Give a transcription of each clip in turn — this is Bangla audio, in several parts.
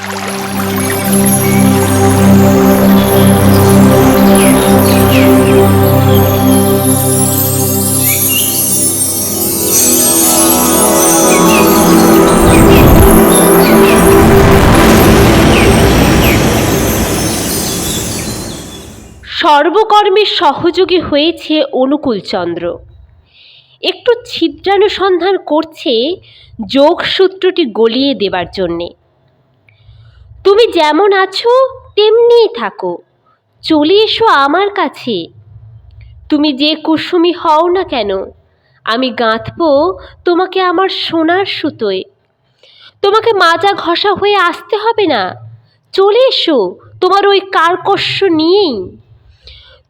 সর্বকর্মে সহযোগী হয়েছে অনুকূলচন্দ্র। একটু ছিদ্রানুসন্ধান করছে যোগসূত্রটি গলিয়ে দেবার জন্যে। তুমি যেমন আছো তেমনিই থাকো, চলে এসো আমার কাছে। তুমি যে কুসুমী হও না কেন, আমি গাঁথব তোমাকে আমার সোনার সুতোয়। তোমাকে মাজা ঘষা হয়ে আসতে হবে না, চলে এসো তোমার ওই কার্কশ্য নিয়েই।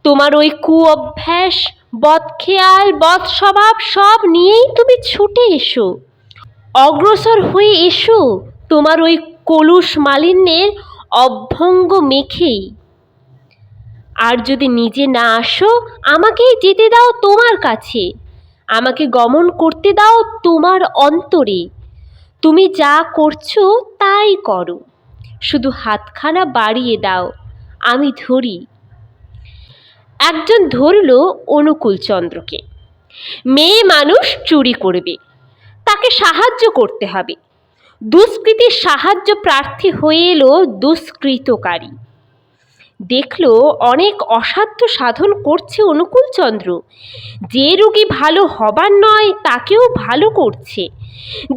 তোমার ওই কুঅভ্যাস, বদখেয়াল, বদস্বভাব সব নিয়েই তুমি ছুটে এসো, অগ্রসর হয়ে এসো তোমার ওই কলুষ মালিন্যের অভ্যঙ্গ মেখেই। আর যদি নিজে না আসো, আমাকেই যেতে দাও তোমার কাছে, আমাকে গমন করতে দাও তোমার অন্তরে। তুমি যা করছো তাই করো, শুধু হাতখানা বাড়িয়ে দাও, আমি ধরি। একজন ধরল অনুকূলচন্দ্রকে। মেয়ে মানুষ চুরি করবে, তাকে সাহায্য করতে হবে। দুষ্কৃতীর সাহায্য প্রার্থী হয়ে এলো দুষ্কৃতকারী। দেখলো অনেক অসাধ্য সাধন করছে অনুকূলচন্দ্র। যে রোগী ভালো হবার নয় তাকেও ভালো করছে।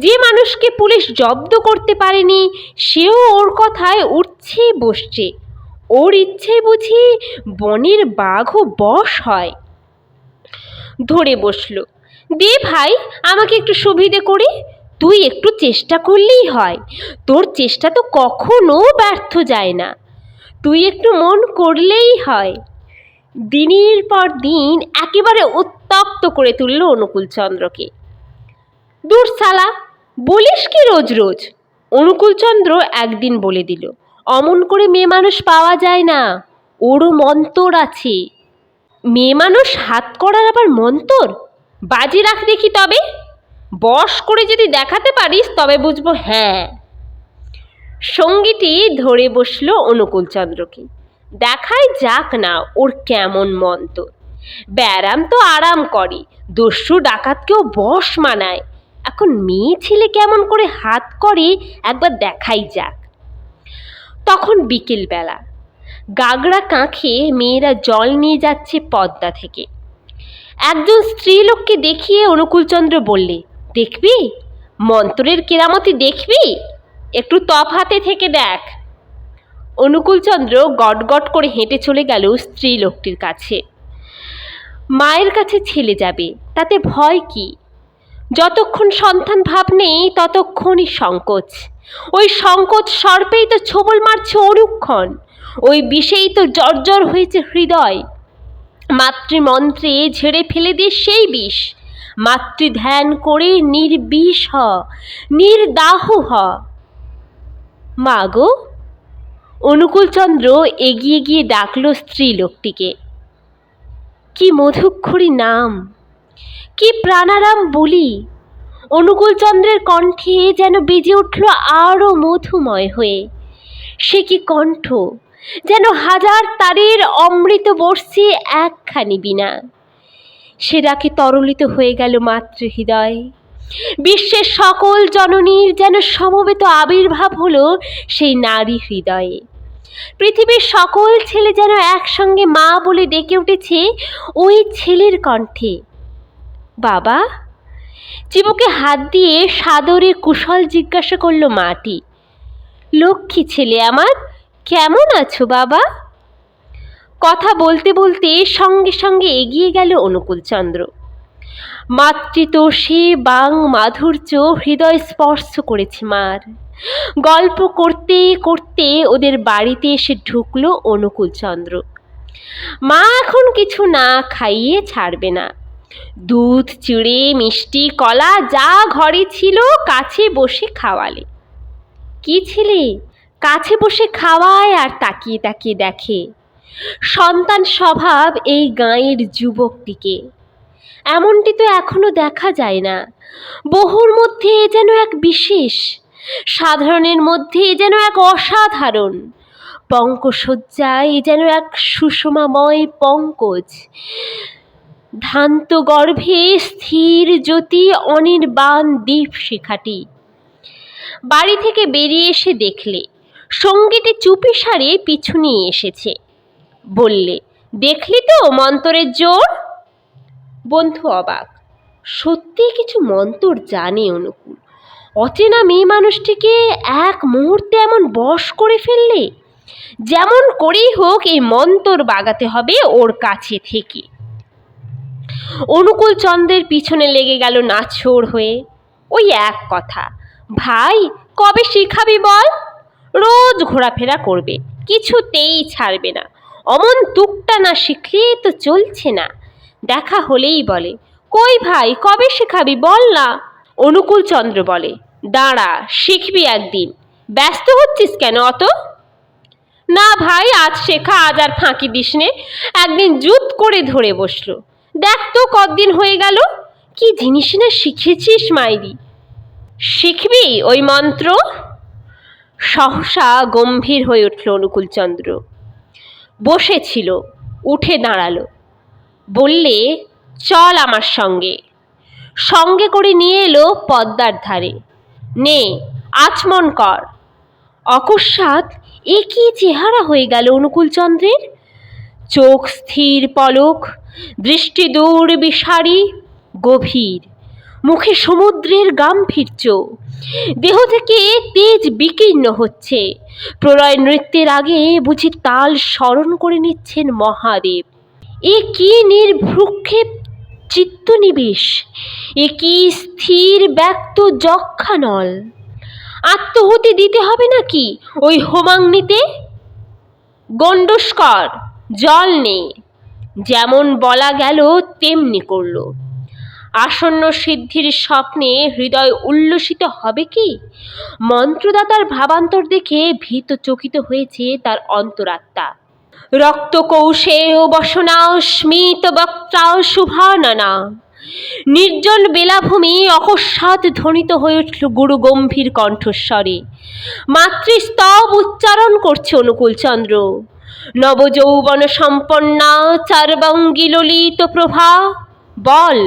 যে মানুষকে পুলিশ জব্দ করতে পারেনি সেও ওর কথায় উঠছে বসছে। ওর ইচ্ছে বুঝি বনের বাঘও বশ হয়। ধরে বসলো, দে ভাই আমাকে একটু সুবিধে করে, তুই একটু চেষ্টা করলেই হয়। তোর চেষ্টা তো কখনো ব্যর্থ যায় না, তুই একটু মন করলেই হয়। দিনের পর দিন একেবারে উত্তপ্ত করে তুলল অনুকূলচন্দ্রকে। দূর শালা, বলিস কি রোজ রোজ? অনুকূলচন্দ্র একদিন বলে দিল, অমন করে মেয়ে মানুষ পাওয়া যায় না, ওরও মন্তর আছে। মেয়ে মানুষ হাত করার আবার মন্তর? বাজি রাখ দেখি তবে, বশ করে যদি দেখাতে পারিস তবে বুঝবো। হ্যাঁ। সঙ্গীটি ধরে বসলো অনুকূলচন্দ্রকে। দেখাই যাক না ওর কেমন মন্তর। ব্যারাম তো আরাম করে, দস্যু ডাকাতকেও বশ মানায়, এখন মেয়ে ছেলে কেমন করে হাত করে একবার দেখাই যাক। তখন বিকেলবেলা, গাগড়া কাঁখে মেয়েরা জল নিয়ে যাচ্ছে পদ্মা থেকে। একজন স্ত্রীলোককে দেখিয়ে অনুকূলচন্দ্র বললে, দেখবি মন্ত্রের কেরামতি দেখবি, একটু তফাতে থেকে দেখ। অনুকূলচন্দ্র গটগট করে হেঁটে চলে গেল স্ত্রীলোকটির কাছে। মায়ের কাছে ছেলে যাবে তাতে ভয় কি? যতক্ষণ সন্তান ভাব নেই ততক্ষণই সংকোচ। ওই সংকোচ সর্পেই তো ছোবল মারছে অনুক্ষণ, ওই বিষেই তো জর্জর হয়েছে হৃদয়। মাতৃমন্ত্রে ঝেড়ে ফেলে দিয়ে সেই বিষ, মাতৃধ্যান করে নির্বিষ হ, নির্দাহ হ। মা গো! অনুকূলচন্দ্র এগিয়ে গিয়ে ডাকল স্ত্রীলোকটিকে। কি মধুক্ষরী নাম, কি প্রাণারাম বলি! অনুকূলচন্দ্রের কণ্ঠে যেন বেজে উঠল আরও মধুময় হয়ে। সে কি কণ্ঠ, যেন হাজার তারের অমৃত বর্ষে একখানি বীণা। সে ডাকে তরলিত হয়ে গেল মাতৃহৃদয়। বিশ্বের সকল জননীর যেন সমবেত আবির্ভাব হলো সেই নারী হৃদয়ে। পৃথিবীর সকল ছেলে যেন একসঙ্গে মা বলে ডেকে উঠেছে ওই ছেলের কণ্ঠে। বাবা! চিবুকে হাত দিয়ে সাদরে কুশল জিজ্ঞাসা করল মাটি। লক্ষ্মী ছেলে আমার, কেমন আছো বাবা? কথা বলতে বলতে সঙ্গে সঙ্গে এগিয়ে গেল অনুকূলচন্দ্র। মাতৃতোষে বাং মাধুর্য হৃদয় স্পর্শ করেছে মার। গল্প করতে করতে ওদের বাড়িতে এসে ঢুকলো অনুকূলচন্দ্র। মা এখন কিছু না খাইয়ে ছাড়বে না। দুধ, চিড়ে, মিষ্টি, কলা যা ঘরে ছিল কাছে বসে খাওয়ালে। কি ছেলে কাছে বসে খাওয়ায় আর তাকিয়ে তাকিয়ে দেখে। সন্তান স্বভাব এই গাঁয়ের যুবকটিকে। এমনটি তো এখনো দেখা যায় না। বহুর মধ্যে যেন এক বিশেষ, সাধারণের মধ্যে যেন এক অসাধারণ পঙ্কসজ্জায়, যেন এক সুষমাময় পঙ্কজ, ধ্যান্ত গর্ভে স্থির জ্যোতি অনির্বাণ দীপশিখাটি। বাড়ি থেকে বেরিয়ে এসে দেখলে সঙ্গীটি চুপিসারে পিছু নিয়ে এসেছে। বললে, দেখলি তো মন্তরের জোর? বন্ধু অবাক। সত্যি কিছু মন্তর জানে অনুকূল। অচেনা মেয়ে মানুষটিকে এক মুহূর্তে এমন বশ করে ফেললে। যেমন করেই হোক এই মন্তর বাগাতে হবে ওর কাছে থেকে। অনুকূল চন্দ্রের পিছনে লেগে গেল নাছোড় হয়ে। ওই এক কথা, ভাই কবে শিখাবি বল? রোজ ঘোরাফেরা করবে, কিছুতেই ছাড়বে না। অমন তুকটা না শিখলে তো চলছে না। দেখা হলেই বলে, কই ভাই কবে শেখাবি বল না? অনুকূল চন্দ্র বলে, দাঁড়া শিখবি একদিন। ব্যস্ত হচ্ছিস কেন অত? না ভাই, আজ শেখা, আজ আর ফাঁকি দিস নে। একদিন জুত করে ধরে বসলো। দেখ তো কতদিন হয়ে গেল। কি জিনিস না শিখেছিস মাইরি। শিখবি ওই মন্ত্র? সহসা গম্ভীর হয়ে উঠল অনুকূলচন্দ্র। বসেছিল, উঠে দাঁড়ালো। বললে, চল আমার সঙ্গে। সঙ্গে করে নিয়ে এলো পদ্মার ধারে। নে আচমন কর। অকস্মাৎ এ কি চেহারা হয়ে গেল অনুকূলচন্দ্রের। চোখ স্থির পলক, দৃষ্টি দূর বিসারী গভীর, মুখে সমুদ্রের গাম্ভীর্য। দেহ থেকে তেজ বিকীর্ণ হচ্ছে। প্রলয় নৃত্যের আগে বুঝি তাল স্মরণ করে নিচ্ছেন মহাদেব। এ কি নির্ভ্রুক্ষেপ চিত্তনিবেশ, এ কি স্থির ব্যক্ত যক্ষানল। আত্মহুতি দিতে হবে নাকি ওই হোমাগ্নিতে? গণ্ডুষ্কর, জল নে। যেমন বলা গেল তেমনি করল। আসন্ন সিদ্ধির স্বপ্নে হৃদয় উল্লসিত হবে কি? মন্ত্রদাতার ভাবান্তর দেখে ভীত চকিত হয়েছে তার অন্তরাত্মা। রক্তকৌশে ও বসনা স্মিত বক্তা শুভাননা। নির্জন বেলাভূমি অকস্মাৎ ধ্বনিত হয়ে উঠল গুরু গম্ভীর কণ্ঠস্বরে। মাতৃস্তব উচ্চারণ করছে অনুকূলচন্দ্র। নবযৌবন সম্পন্না চার্বাঙ্গী ললিত প্রভা, বল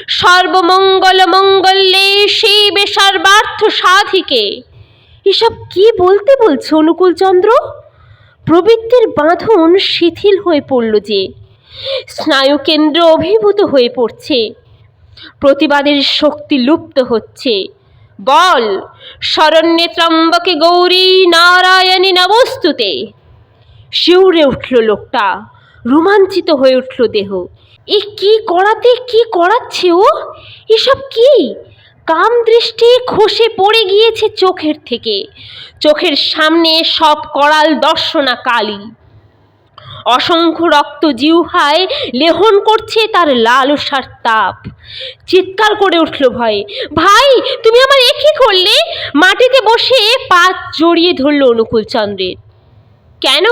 সর্বমঙ্গল মঙ্গলে শিবে সর্বার্থ সাধিকে। এসব কি বলতে বলছে অনুকূলচন্দ্র? প্রবৃত্তির বাঁধন শিথিল হয়ে পড়ল যে। স্নায়ুকেন্দ্র অভিভূত হয়ে পড়ছে। প্রতিবাদের শক্তি লুপ্ত হচ্ছে। বল শরণ্যে ত্রম্বকে গৌরী নারায়ণী নমস্তুতে। শিউরে উঠল লোকটা, রোমাঞ্চিত হয়ে উঠল দেহ। এ কি করাতে কি করাচ্ছে ও? এসব কি? কাম দৃষ্টি খসে পড়ে গিয়েছে চোখের থেকে। চোখের সামনে সব করাল দর্শনা কালী। অসংখ্য রক্ত জিহ্বায় লেহন করছে তার লালসার তাপ। চিৎকার করে উঠল ভয়ে, ভাই তুমি আমার এ কি করলে? মাটিতে বসে পা জড়িয়ে ধরল অনুকূলচন্দ্রের। কেন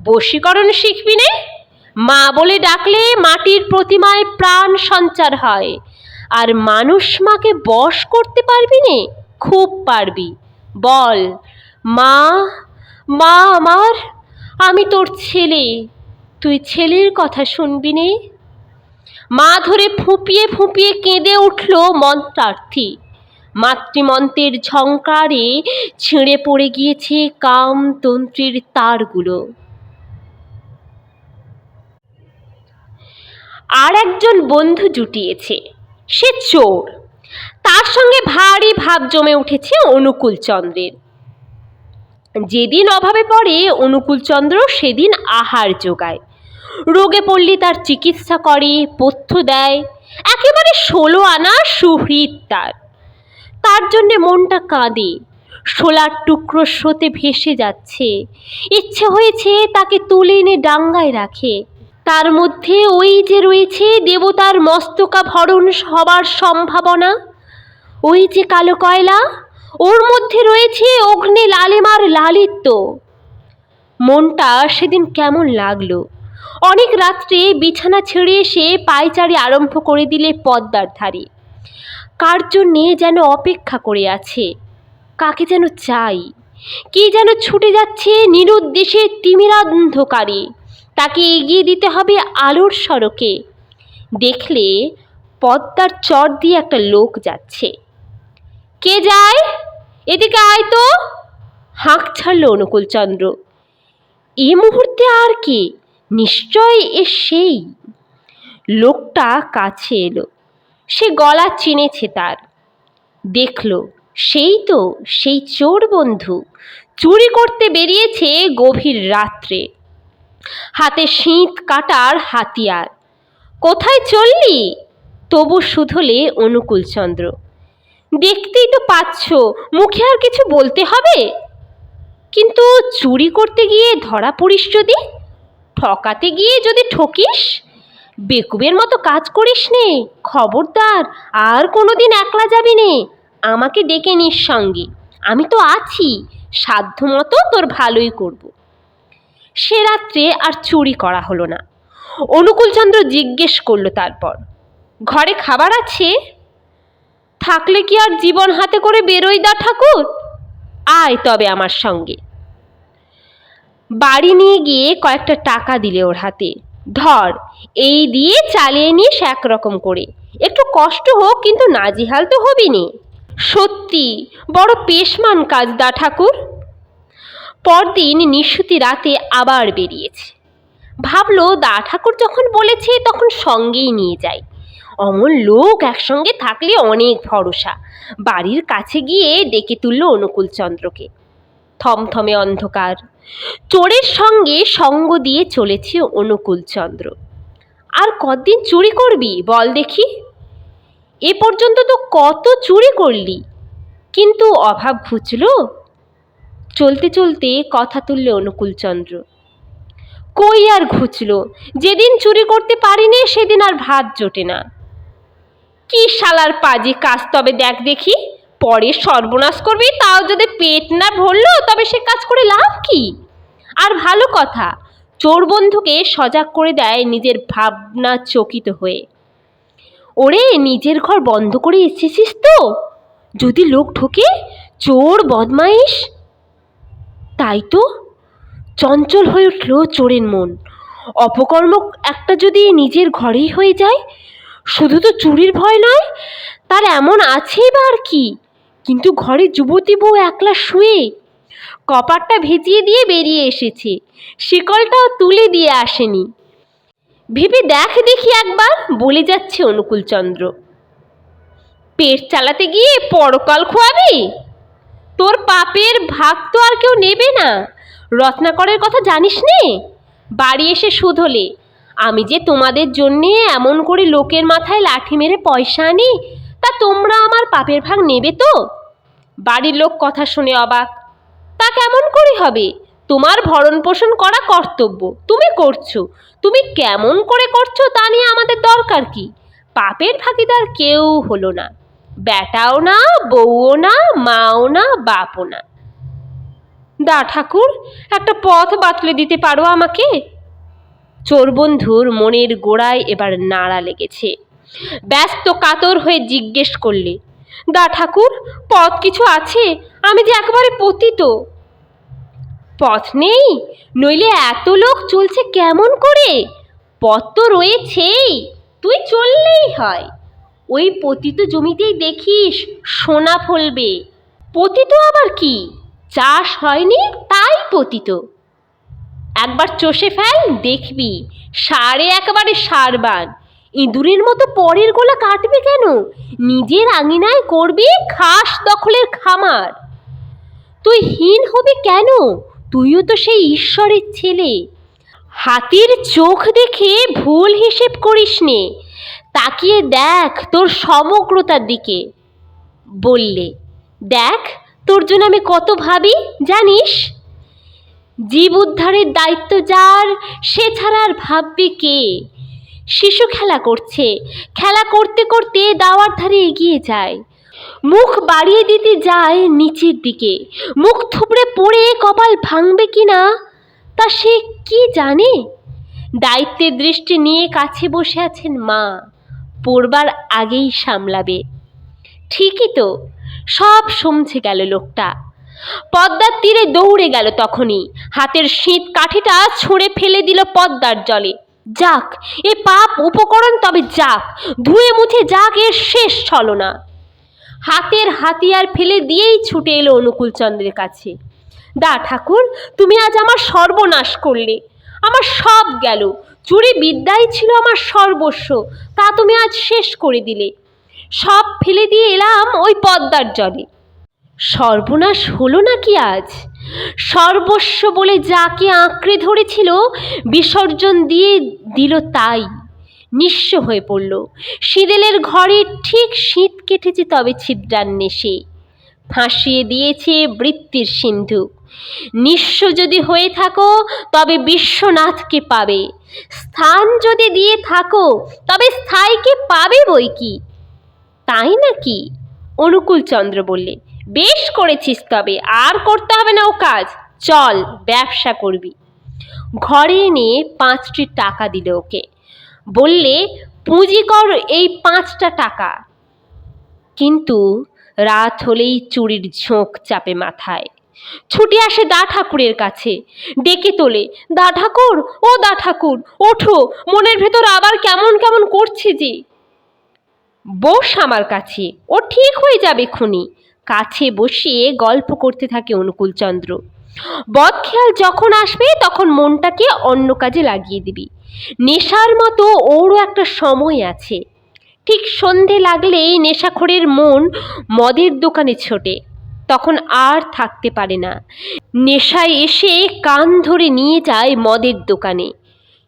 বশীকরণ শিখবি নে? মা বলে ডাকলে মাটির প্রতিমায় প্রাণ সঞ্চার হয়। আর মানুষ মাকে বশ করতে পারবি নে? খুব পারবি। বল, মা, মা আমার, আমি তোর ছেলে, তুই ছেলের কথা শুনবি নে? মা ধরে ফুঁপিয়ে ফুঁপিয়ে কেঁদে উঠল মন্ত্রার্থী। মাতৃমন্ত্রের ঝংকারে ছিঁড়ে পড়ে গিয়েছে কামতন্ত্রীর তারগুলো। আর একজন বন্ধু জুটিয়েছে, সে চোর। তার সঙ্গে ভারী ভাব জমে উঠেছে অনুকূলচন্দ্রের। যেদিন অভাবে পড়ে অনুকূলচন্দ্র সেদিন আহার জোগায়। রোগে পড়লে তার চিকিৎসা করে, পথ্য দেয়। একেবারে 16 আনা সুহৃদ তার। তার জন্যে মনটা কাঁদে। শোলার টুকরো স্রোতে ভেসে যাচ্ছে। ইচ্ছে হয়েছে তাকে তুলে এনে ডাঙ্গায় রাখে। তার মধ্যে ওই যে রয়েছে দেবতার মস্তকাভরণ হবার সম্ভাবনা। ওই যে কালো কয়লা, ওর মধ্যে রয়েছে অগ্নি লালিমার লালিত্য। মনটা সেদিন কেমন লাগলো। অনেক রাত্রে বিছানা ছেড়ে এসে পায়চারি আরম্ভ করে দিলে পদ্মার ধারে। কার জন্যে যেন অপেক্ষা করে আছে। কাকে যেন চাই, কি যেন ছুটে যাচ্ছে নিরুদ্দেশে তিমিরান্ধকারে। তাকে এগিয়ে দিতে হবে আলোর সড়কে। দেখলে পদ্মার চর দিয়ে একটা লোক যাচ্ছে। কে যায়? এদিকে আয় তো। হাঁক ছাড়ল অনুকূলচন্দ্র। এ মুহূর্তে আর কে? নিশ্চয় এ সেই। লোকটা কাছে এলো। সে গলা চিনেছে তার। দেখল সেই তো, সেই চোর বন্ধু, চুরি করতে বেরিয়েছে গভীর রাত্রে, হাতে শীত কাটার হাতিয়ার। কোথায় চললি? তবু শুধলে অনুকূলচন্দ্র। দেখতেই তো পাচ্ছ, মুখে আর কিছু বলতে হবে? কিন্তু চুরি করতে গিয়ে ধরা পড়িস যদি, ঠকাতে গিয়ে যদি ঠকিস, বেকুবের মতো কাজ করিস নে। খবরদার, আর কোনোদিন একলা যাবি নে। আমাকে ডেকে নিস সঙ্গে, আমি তো আছি, সাধ্যমতো তোর ভালোই করব। সে রাত্রে আর চুরি করা হলো না। অনুকূলচন্দ্র জিজ্ঞেস করলো তারপর, ঘরে খাবার আছে? থাকলে কি আর জীবন হাতে করে বেরোই দা ঠাকুর? আয় তবে আমার সঙ্গে। বাড়ি নিয়ে গিয়ে কয়েকটা টাকা দিলে ওর হাতে। ধর, এই দিয়ে চালিয়ে নিস একরকম করে। একটু কষ্ট হোক, কিন্তু নাজিহাল তো হবি নি। সত্যি বড় পেশমান কাজ দা ঠাকুর। পরদিন নিশুতি রাতে আবার বেরিয়েছে। ভাবলো দা ঠাকুর যখন বলেছে তখন সঙ্গেই নিয়ে যায়। অমন লোক একসঙ্গে থাকলে অনেক ভরসা। বাড়ির কাছে গিয়ে ডেকে তুলল অনুকূলচন্দ্রকে। থমথমে অন্ধকার। চোরের সঙ্গে সঙ্গ দিয়ে চলেছে অনুকূলচন্দ্র। আর কতদিন চুরি করবি বল দেখি? এ পর্যন্ত তো কত চুরি করলি, কিন্তু অভাব ঘুচল? চলতে চলতে কথা তুললে অনুকূলচন্দ্র। কই আর ঘুচল? যেদিন চুরি করতে পারিনি সেদিন আর ভাত জোটে না। কি শালার পাজি কাজ তবে দেখ দেখি। পরে সর্বনাশ করবি, তাও যদি পেট না ভরলো তবে সে কাজ করে লাভ কি? আর ভালো কথা, চোর বন্ধুকে সজাগ করে দেয় নিজের ভাবনা চকিত হয়ে। ওরে, নিজের ঘর বন্ধ করে এসেছিস তো, যদি লোক ঠকে? চোর বদমাইশ। তাই তো, চঞ্চল হয়ে উঠল চোরের মন। অপকর্ম একটা যদি নিজের ঘরেই হয়ে যায়, শুধু তো চুরির ভয় নয়, তার এমন আছেই বা আর কি। কিন্তু ঘরে যুবতী বউ একলা শুয়ে, কপারটা ভিজিয়ে দিয়ে বেরিয়ে এসেছে, শিকলটাও তুলে দিয়ে আসেনি। ভেবে দেখ দেখি একবার, বলে যাচ্ছে অনুকূলচন্দ্র। পেট চালাতে গিয়ে পরকাল খোয়াবি? তোর পাপের ভাগ তো আর কেউ নেবে না। রত্নাকরের কথা জানিস নে? বাড়ি এসে শুধলে, আমি যে তোমাদের জন্যে এমন করে লোকের মাথায় লাঠি মেরে পয়সা আনি, তা তোমরা আমার পাপের ভাগ নেবে তো? বাড়ির লোক কথা শুনে অবাক। তা কেমন করে হবে? তোমার ভরণ পোষণ করা কর্তব্য, তুমি করছো। তুমি কেমন করে করছো তা নিয়ে আমাদের দরকার কি? পাপের ভাগিদার কেউ হলো না, বেটাও না, বউও না, মাও না, বাপও না। দা ঠাকুর, একটা পথ বাতলে দিতে পারো আমাকে? চোরবন্ধুর মনের গোড়ায় এবার নাড়া লেগেছে। ব্যস্ত কাতর হয়ে জিজ্ঞেস করলে, দা ঠাকুর, পথ কিছু আছে? আমি যে একেবারে পতিত। পথ নেই? নইলে এত লোক চলছে কেমন করে? পথ তো রয়েছেই, তুই চললেই হয়। ওই পতিত জমিতেই দেখিস সোনা ফলবে। পতিত আবার কি? চাষ হয়নি তাই পতিত। একবার চষে ফেল, দেখবি সারে একেবারে সারবান। ইঁদুরের মতো পরের গোলা কাটবে কেন? নিজের আঙিনায় করবি খাস দখলের খামার। তুই হীন হবি কেন? তুইও তো সেই ঈশ্বরের ছেলে। হাতির চোখ দেখে ভুল হিসেব করিস নে। তাকিয়ে দেখ তোর সমগ্রতার দিকে। বললে, দেখ তোর জন্য আমি কত ভাবি জানিস। জীব উদ্ধারের দায়িত্ব যার, সে ছাড়া আর ভাববে কে? শিশু খেলা করছে, খেলা করতে করতে দাওয়ার ধারে এগিয়ে যায়, মুখ বাড়িয়ে দিতে যায় নিচের দিকে। মুখ থুবড়ে পড়ে কপাল ভাঙবে কিনা তা সে কি জানে? দায়িত্বের দৃষ্টি নিয়ে কাছে বসে আছেন মা, পড়বার আগেই সামলাবে। ঠিকই তো, সব সমঝে গেল লোকটা। পদ্মার তীরে দৌড়ে গেল তখনই, হাতের শীত কাঠিটা ছুঁড়ে ফেলে দিল পদ্মার জলে। যাক, এ পাপ উপকরণ তবে যাক, ধুয়ে মুছে যাক এর শেষ ছলনা। হাতের হাতিয়ার ফেলে দিয়েই ছুটে এলো অনুকূলচন্দ্রের কাছে। দা ঠাকুর, তুমি আজ আমার সর্বনাশ করলে, আমার সব গেল, চুরি বিদ্যাই ছিল আমার সর্বস্ব, তা তুমি আজ শেষ করে দিলে। সব ফেলে দিয়ে এলাম ওই পদ্মার জলে। সর্বনাশ হলো নাকি আজ? সর্বস্ব বলে যাকে আঁকড়ে ধরেছিল বিসর্জন দিয়ে দিল তাই নিঃস্ব হয়ে পড়ল। সিদেলের ঘরে ঠিক শীত কেটেছে তবে ছিদ্রান্বেষে, ফাঁসিয়ে দিয়েছে বৃত্তির সিন্ধু। নিঃস্ব যদি হয়ে থাকো তবে বিশ্বনাথকে পাবে, স্থান যদি দিয়ে থাকো তবে স্থায়ীকে পাবে বই কি। তাই নাকি? অনুকূলচন্দ্র বললে, বেশ করেছিস, তবে আর করতে হবে না ও কাজ, চল ব্যবসা করবি। ঘরে এনে 5টি টাকা দিল ওকে, বললে পুঁজি কর এই 5টা টাকা। কিন্তু রাত হলেই চুরির ঝোঁক চাপে মাথায়। ছুটে আসে দা ঠাকুরের কাছে, ডেকে তোলে, দা ঠাকুর, ও দা ঠাকুর, ওঠো, মনের ভেতর আবার কেমন কেমন করছে যে। বস আমার কাছে, ও ঠিক হয়ে যাবে খুনি। কাছে বসিয়ে গল্প করতে থাকে অনুকূলচন্দ্র। বদখেয়াল যখন আসবে তখন মনটাকে অন্য কাজে লাগিয়ে দিবি। নেশার মতো ওরও একটা সময় আছে। ঠিক সন্ধে লাগলেই নেশাখোরের মন মদের দোকানে ছোটে, তখন আর থাকতে পারে না। নেশায় এসে কান ধরে নিয়ে যায় মদের দোকানে।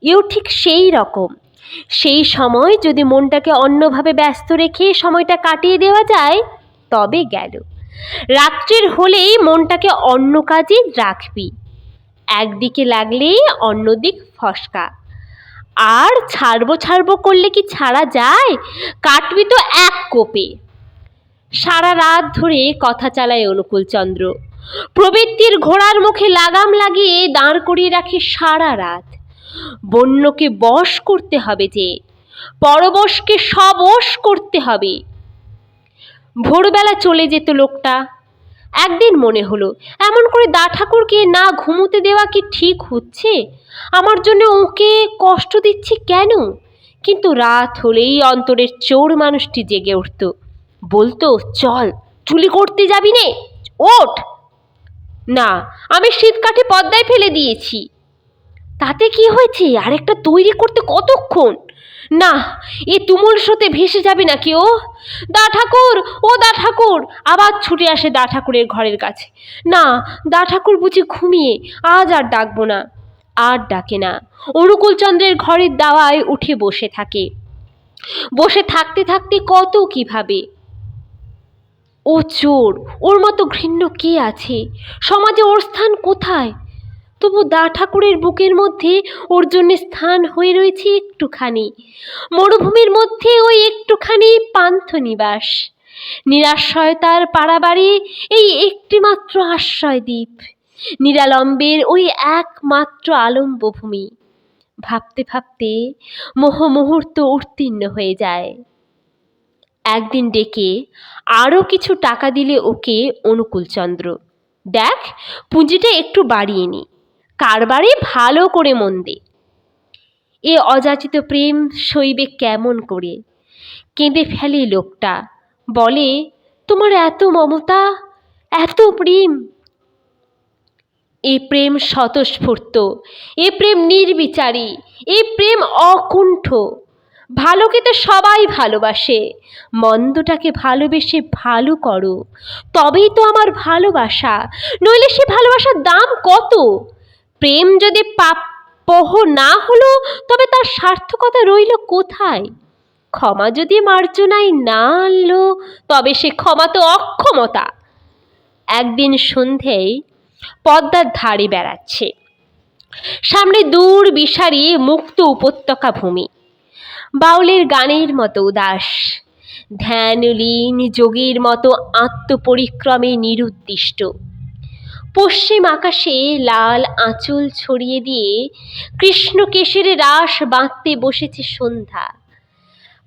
এও ঠিক সেই রকম। সেই সময় যদি মনটাকে অন্যভাবে ব্যস্ত রেখে সময়টা কাটিয়ে দেওয়া যায় তবে গেল। রাত্রির হলেই মনটাকে অন্য কাজে রাখবি, একদিকে লাগলেই অন্যদিক ফসকা। আর ছাড়বো ছাড়বো করলে কি ছাড়া যায়? কাটবি তো এক কোপে। সারা রাত ধরে কথা চালায় অনুকূলচন্দ্র। প্রবৃত্তির ঘোড়ার মুখে লাগাম লাগিয়ে দাঁড় করিয়ে রাখে সারা রাত। বন্যকে বশ করতে হবে যে, পরবশকে সবশ করতে হবে। ভোরবেলা চলে যেত লোকটা। একদিন মনে হলো, এমন করে দা ঠাকুরকে না ঘুমোতে দেওয়া কি ঠিক হচ্ছে? আমার জন্য ওকে কষ্ট দিচ্ছে কেন? কিন্তু রাত হলেই অন্তরের চোর মানুষটি জেগে উঠত, বলতো, চল চুলি করতে যাবি নে, ওঠ। না, আমি শীতকাঠি পদ্মায় ফেলে দিয়েছি। তাতে কি হয়েছে? আরেকটা তৈরি করতে কতক্ষণ? না, এ তুমুল স্রোতে ভেসে যাবে নাকি ও? দা ঠাকুর, ও দা ঠাকুর! আবার ছুটে আসে দা ঠাকুরের ঘরের কাছে। না, দা ঠাকুর বুঝি ঘুমিয়ে, আজ আর ডাকবো না। আর ডাকে না। অনুকূলচন্দ্রের ঘরের দাওয়ায় উঠে বসে থাকে। বসে থাকতে থাকতে কত কি ভাবে। ও চোর, ওর মতো ঘৃণ্য কে আছে? সমাজে ওর স্থান কোথায়? তবু দা ঠাকুরের বুকের মধ্যে ওর জন্য স্থান হয়ে রয়েছে একটুখানি। মরুভূমির মধ্যে ওই একটুখানি পান্থনিবাস। নিরাশ্রয়তার পাড়াবাড়ি এই একটিমাত্র আশ্রয়দ্বীপ, নিরালম্বের ওই একমাত্র আলম্বভূমি। ভাবতে ভাবতে মুহূর্ত উত্তীর্ণ হয়ে যায়। একদিন ডেকে আরও কিছু টাকা দিলে ওকে অনুকূলচন্দ্র, দেখ পুঁজিটা একটু বাড়িয়ে নি, কারবারে ভালো করে মন দে। এ অযাচিত প্রেম সইবে কেমন করে? কেঁদে ফেলে লোকটা, বলে, তোমার এত মমতা, এত প্রেম। এ প্রেম স্বতঃস্ফূর্ত, এ প্রেম নির্বিচারী, এ প্রেম অকুণ্ঠ। ভালোকে তো সবাই ভালোবাসে, মন্দটাকে ভালোবেসে ভালো করো, তবেই তো আমার ভালোবাসা, নইলে সে ভালোবাসার দাম কত? প্রেম যদি পাপহ না হলো তবে তার সার্থকতা রইল কোথায়? ক্ষমা যদি মার্জনায় না আনলো তবে সে ক্ষমা তো অক্ষমতা। একদিন সন্ধেয় পদ্মার ধারে বেড়াচ্ছে। সামনে দূর বিসারি মুক্ত উপত্যকা ভূমি, বাউলের গানের মতো উদাস, ধ্যানলীন যোগীর মতো আত্মপরিক্রমে নিরুদ্দিষ্ট। পশ্চিম আকাশে লাল আঁচল ছড়িয়ে দিয়ে কৃষ্ণকেশরে রাস বাঁধতে বসেছে সন্ধ্যা।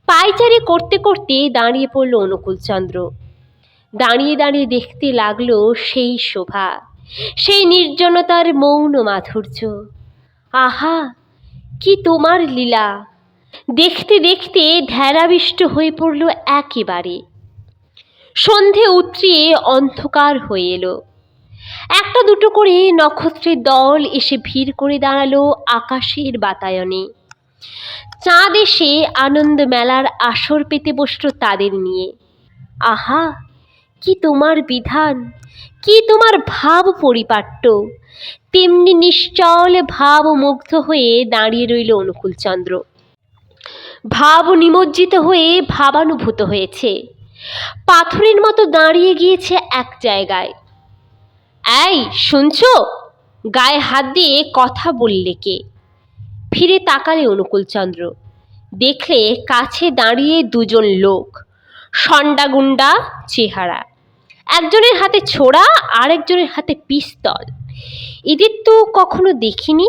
পায়চারি করতে করতে দাঁড়িয়ে পড়ল অনুকূলচন্দ্র। দাঁড়িয়ে দাঁড়িয়ে দেখতে লাগলো সেই শোভা, সেই নির্জনতার মৌন মাধুর্য। আহা, কি তোমার লীলা! দেখতে দেখতে ধ্যানাবিষ্ট হয়ে পড়ল একেবারে। সন্ধে উতরিয়ে অন্ধকার হয়ে এলো। একটা দুটো করে নক্ষত্রের দল এসে ভিড় করে দাঁড়ালো আকাশের বাতায়নে। চাঁদ এসে আনন্দ মেলার আসর পেতে বসল তাদের নিয়ে। আহা, কি তোমার বিধান, কি তোমার ভাব পরিপাট্য! তেমনি নিশ্চল ভাব মুগ্ধ হয়ে দাঁড়িয়ে রইল অনুকূলচন্দ্র। ভাব নিমজ্জিত হয়ে ভাবানুভূত হয়েছে, পাথরের মতো দাঁড়িয়ে গিয়েছে এক জায়গায়। এই শুনছো, গায়ে হাত দিয়ে কথা বললে কে? ফিরে তাকালে অনুকূলচন্দ্র, দেখলে কাছে দাঁড়িয়ে দুজন লোক, সন্ডাগুন্ডা চেহারা। একজনের হাতে ছোরা, আরেকজনের হাতে পিস্তল। এদের তো কখনো দেখিনি।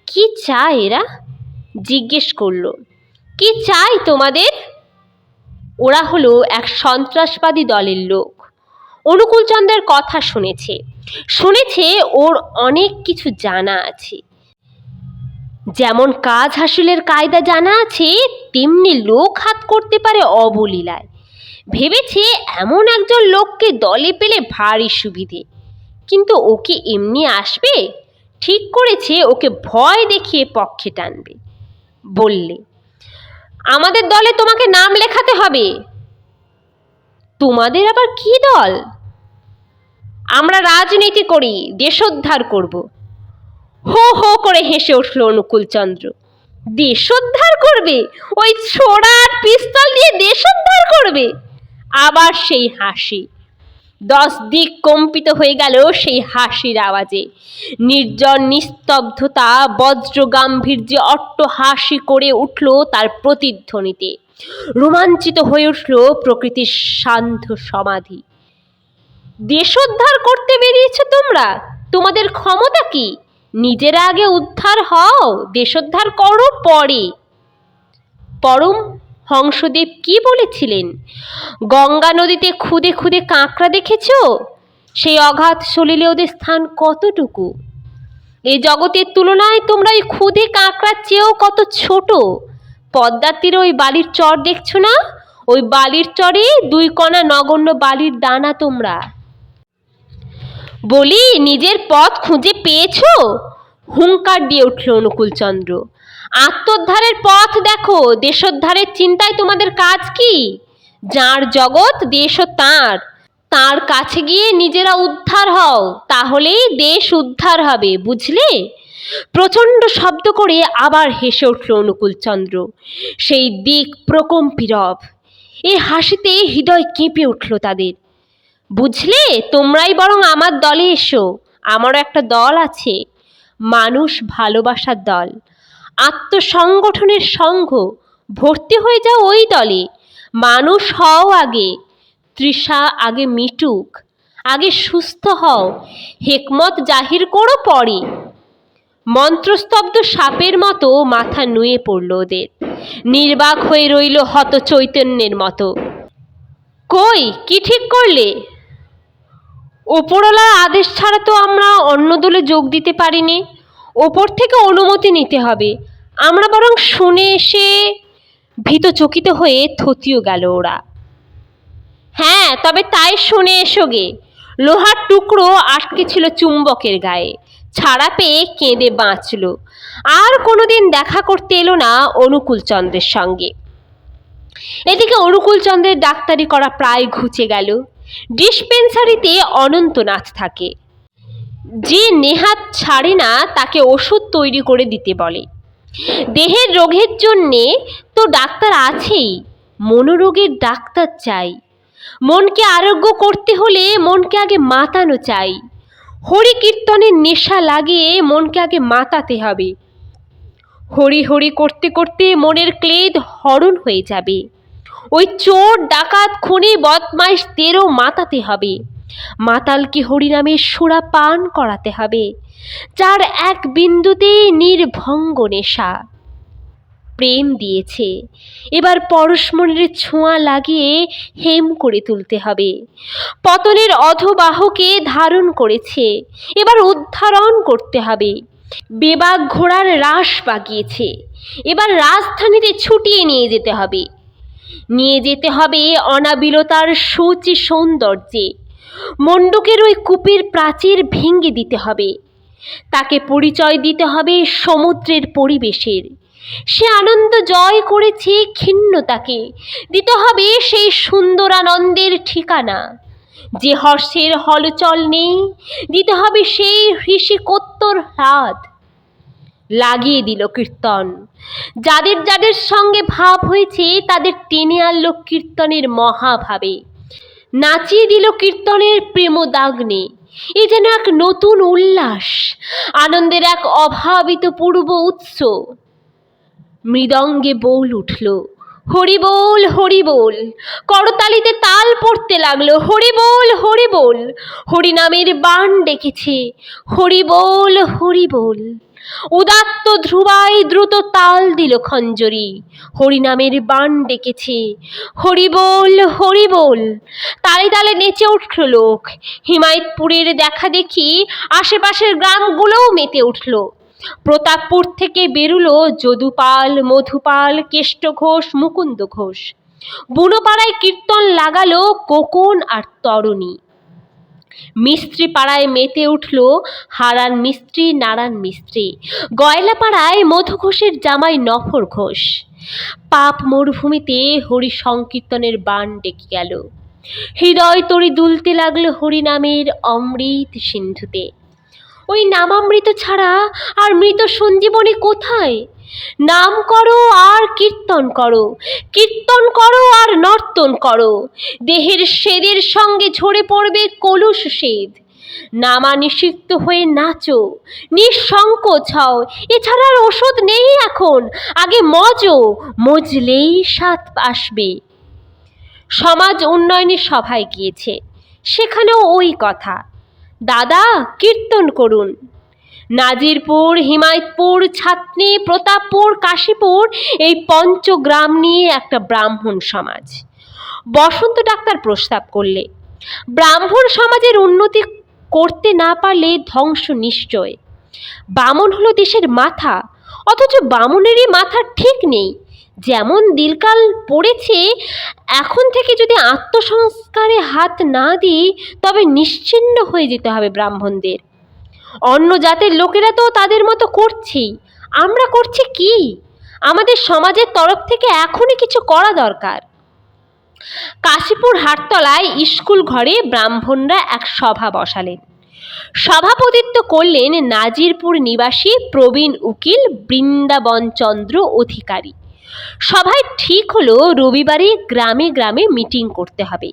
কি চায় এরা? জিজ্ঞেস করলো। কি চাই তোমাদের? ওরা হলো এক সন্ত্রাসবাদী দলের লোক। অনুকূলচন্দ্রের কথা শুনেছে ওর অনেক কিছু জানা আছে। যেমন কাজ হাসিলের কায়দা জানা আছে, তেমনি লোক হাত করতে পারে অবলীলায়। ভেবেছে এমন একজন লোককে দলে পেলে ভারী সুবিধে। কিন্তু ওকে এমনি আসবে? ঠিক করেছে ওকে ভয় দেখিয়ে পক্ষে টানবে। বললে, আমাদের দলে তোমাকে নাম লেখাতে হবে। তোমাদের আবার কি দল? আমরা রাজনীতি করি, দেশোদ্ধার করব। হো হো করে হেসে উঠল অনুকূলচন্দ্র। দেশোদ্ধার করবে? ওই ছোড়া আর পিস্তল দিয়ে দেশোদ্ধার করবে? আবার সেই হাসি। 10 দিক কম্পিত হয়ে গেল সেই হাসির আওয়াজে। নির্জন নিস্তব্ধতা বজ্র গাম্ভীর্যে অট্টহাসি করে উঠল তার প্রতিধ্বনিতে। রোমাঞ্চিত হয়ে উঠল প্রকৃতির শান্ত সমাধি। দেশোদ্ধার করতে বেরিয়েছ তোমরা? তোমাদের ক্ষমতা কি? নিজেরা আগে উদ্ধার হও, দেশোদ্ধার করো পরে। পরম হংসদেব কি বলেছিলেন? গঙ্গা নদীতে খুদে খুদে কাঁকড়া দেখেছ? সেই অগাধ সলিলে ওদের স্থান কতটুকু? এই জগতের তুলনায় তোমরা ওই খুদে কাঁকড়ার চেয়েও কত ছোট। পদ্মার তীরে ওই বালির চর দেখছো না? ওই বালির চরে 2 কণা নগণ্য বালির দানা তোমরা। বলি, নিজের পথ খুঁজে পেয়েছো? হুঙ্কার দিয়ে উঠল অনুকূলচন্দ্র। আত্মোদ্ধারের পথ দেখো, দেশোদ্ধারের চিন্তায় তোমাদের কাজ কি? যার জগৎ দেশও তাঁর, তাঁর কাছে গিয়ে নিজেরা উদ্ধার হও, তাহলেই দেশ উদ্ধার হবে, বুঝলে? প্রচণ্ড শব্দ করে আবার হেসে উঠল অনুকূলচন্দ্র, সেই দিক প্রকম্পিরব। এই হাসিতে হৃদয় কেঁপে উঠল তাদের। বুঝলে, তোমরাই বরং আমার দলে এসো। আমারও একটা দল আছে, মানুষ ভালোবাসার দল, আত্মসংগঠনের সংঘ। ভর্তি হয়ে যাও ওই দলে। মানুষ হও আগে, তৃষা আগে মিটুক, আগে সুস্থ হও, হেকমত জাহির করো পরে। মন্ত্রস্তব্ধ সাপের মতো মাথা নুয়ে পড়ল ওদের। নির্বাক হয়ে রইল হত চৈতন্যের মতো। কই, কি ঠিক করলে? ওপরওয়ালার আদেশ ছাড়া তো আমরা অন্য দলে যোগ দিতে পারিনি। ওপর থেকে অনুমতি নিতে হবে। আমরা বরং শুনে এসে। ভীতচকিত হয়ে থতিও গেল ওরা। হ্যাঁ, তবে তাই শুনে এসো গে। লোহার টুকরো আটকে ছিল চুম্বকের গায়ে, ছাড়া পেয়ে কেঁদে বাঁচল। আর কোনোদিন দেখা করতে এলো না অনুকূলচন্দ্রের সঙ্গে। এদিকে অনুকূলচন্দ্রের ডাক্তারি করা প্রায় ঘুচে গেল। ডিসপেন্সারিতে অনন্তনাথ থাকে। যে নেহাত ছাড়ে না তাকে ওষুধ তৈরি করে দিতে বলে। দেহের রোগের জন্যে তো ডাক্তার আছেই, মনোরোগের ডাক্তার চাই। মনকে আরোগ্য করতে হলে মনকে আগে মাতানো চাই। হরি কীর্তনের নেশা লাগিয়ে মনকে আগে মাতাতে হবে। হরি হরি করতে করতে মনের ক্লেদ হরণ হয়ে যাবে। ওই চোর ডাকাত খুনি বদমাইশদেরও মাতাতে হবে। মাতালকে হরিনামের সুরা পান করাতে হবে, যার এক বিন্দুতে নির্ভঙ্গ নেশা। প্রেম দিয়েছে, এবার পরশমণির ছোঁয়া লাগিয়ে হেম করে তুলতে হবে। পতনের অধবাহকে ধারণ করেছে, এবার উদ্ধারণ করতে হবে। বেবাগ ঘোড়ার রাশ বাগিয়েছে, এবার রাজধানীতে ছুটিয়ে নিয়ে যেতে হবে। নিয়ে যেতে হবে অনাবিলতার সূচি সৌন্দর্যে। মণ্ডুকের ওই কূপের প্রাচীর ভেঙে দিতে হবে। তাকে পরিচয় দিতে হবে সমুদ্রের পরিবেশের। সে আনন্দ জয় করেছে ক্ষিণ্ণতাকে, দিতে হবে সেই সুন্দরানন্দের ঠিকানা। যে হর্ষের হলচল নেই, দিতে হবে সেই হৃষিকোত্তর হ্লাদ। লাগিয়ে দিল কীর্তন। যাদের যাদের সঙ্গে ভাব হয়েছে তাদের টেনে আনলো কীর্তনের মহাভাবে। নাচিয়ে দিল কীর্তনের প্রেমদাগ্নে। এ যেন এক নতুন উল্লাস, আনন্দের এক অভাবিত পূর্ব উৎস। মৃদঙ্গে বোল উঠল, হরি বল হরি বল। করতালিতে তাল পড়তে লাগলো, হরি বল হরি বল। হরিনামের বাণ ডেকেছে, হরি বল হরি বল। উদাত্ত ধ্রুবায় দ্রুত তাল দিল খঞ্জরি, হরিনামের বাণ ডেকেছে, হরি বল হরি বল। তালে তালে নেচে উঠল লোক। হিমায়তপুরের দেখা দেখি আশেপাশের গ্রামগুলোও মেতে উঠল। প্রতাপপুর থেকে বেরুলো যদুপাল, মধুপাল, কেষ্ট ঘোষ, মুকুন্দ ঘোষ। বুনোপাড়ায় কীর্তন লাগালো কোকন আর তরণী। মিস্ত্রি পাড়ায় মেতে উঠল হারান মিস্ত্রি, নারায়ণ মিস্ত্রি। গয়লাপাড়ায় মধু ঘোষের জামাই নফর ঘোষ। পাপ মরুভূমিতে হরি সংকীর্তনের বাণ ডেকে গেল। হৃদয় তরি দুলতে লাগলো হরিনামের অমৃত সিন্ধুতে। ওই নামামৃত ছাড়া আর মৃত সঞ্জীবনী কোথায়? নাম করো আর কীর্তন করো, কীর্তন করো আর নর্তন করো। দেহের সেদের সঙ্গে ঝরে পড়বে কলুষ সেদ। নামা নিষিক্ত হয়ে নাচো, নিঃসংকোচ হও। এছাড়া আর ওষুধ নেই এখন, আগে মজো, মজলেই স্বাদ আসবে। সমাজ উন্নয়নের সভায় গিয়েছে, সেখানেও ওই কথা, দাদা কীর্তন করুন। নাজিরপুর, হিমায়তপুর, ছাতনি, প্রতাপপুর, কাশীপুর, এই পঞ্চগ্রাম নিয়ে একটা ব্রাহ্মণ সমাজ। বসন্ত ডাক্তার প্রস্তাব করলে, ব্রাহ্মণ সমাজের উন্নতি করতে না পারলে ধ্বংস নিশ্চয়। বামন হলো দেশের মাথা, অথচ বামনেরই মাথা ঠিক নেই। যেমন দিলকাল পড়েছে, এখন থেকে যদি আত্মসংস্কারে হাত না দিই তবে নিশ্চিহ্ন হয়ে যেতে হবে ব্রাহ্মণদের। অন্য জাতের লোকেরা তো তাদের মতো করছেই, আমরা করছি কি? আমাদের সমাজের তরফ থেকে এখনই কিছু করা দরকার। কাশীপুর হাটতলায় স্কুল ঘরে ব্রাহ্মণরা এক সভা বসালেন। সভাপতিত্ব করলেন নাজিরপুর নিবাসী প্রবীণ উকিল বৃন্দাবনচন্দ্র অধিকারী। সভায় ঠিক হলো রবিবারে গ্রামে গ্রামে মিটিং করতে হবে।